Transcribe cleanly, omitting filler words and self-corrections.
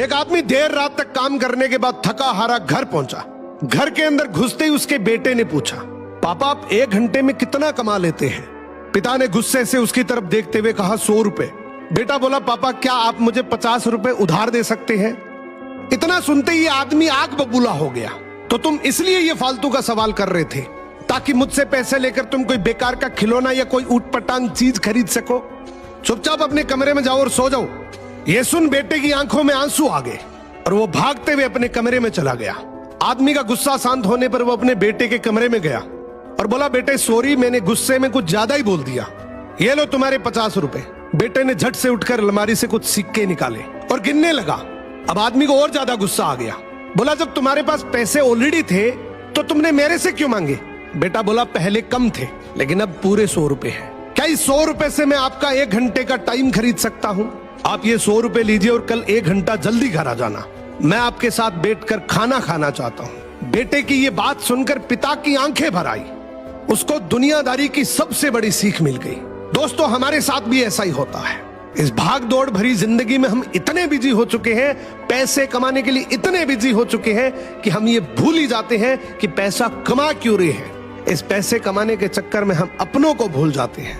एक आदमी देर रात तक काम करने के बाद थका हारा घर पहुंचा। घर के अंदर घुसते ही उसके बेटे ने पूछा, पापा आप 1 घंटे में कितना कमा लेते हैं? पिता ने गुस्से से उसकी तरफ देखते हुए कहा 100 रुपए। बेटा बोला, पापा क्या आप मुझे 50 रुपए उधार दे सकते हैं? इतना सुनते ही आदमी आग बबूला हो गया। तो तुम इसलिए ये फालतू का सवाल कर रहे थे ताकि मुझसे पैसे लेकर तुम कोई बेकार का खिलौना या कोई ऊटपटांग चीज खरीद सको? चुपचाप अपने कमरे में जाओ और सो जाओ। ये सुन बेटे की आंखों में आंसू आ गए और वो भागते हुए अपने कमरे में चला गया। आदमी का गुस्सा शांत होने पर वो अपने बेटे के कमरे में गया और बोला, बेटे सॉरी, मैंने गुस्से में कुछ ज्यादा ही बोल दिया, ये लो तुम्हारे 50 रुपए। बेटे ने झट से उठकर अलमारी से कुछ सिक्के निकाले और गिनने लगा। अब आदमी को और ज्यादा गुस्सा आ गया। बोला, जब तुम्हारे पास पैसे ऑलरेडी थे तो तुमने मेरे से क्यों मांगे? बेटा बोला, पहले कम थे लेकिन अब पूरे 100 रुपए हैं। क्या इस 100 रुपए से मैं आपका 1 घंटे का टाइम खरीद सकता हूँ? आप ये 100 रुपए लीजिए और कल 1 घंटा जल्दी घर आ जाना, मैं आपके साथ बैठकर खाना खाना चाहता हूँ। बेटे की ये बात सुनकर पिता की आंखें भर आई। उसको दुनियादारी की सबसे बड़ी सीख मिल गई। दोस्तों, हमारे साथ भी ऐसा ही होता है। इस भाग दौड़ भरी जिंदगी में हम इतने बिजी हो चुके हैं, पैसे कमाने के लिए इतने बिजी हो चुके हैं कि हम ये भूल ही जाते हैं कि पैसा कमा क्यों रहे हैं। इस पैसे कमाने के चक्कर में हम अपनों को भूल जाते हैं।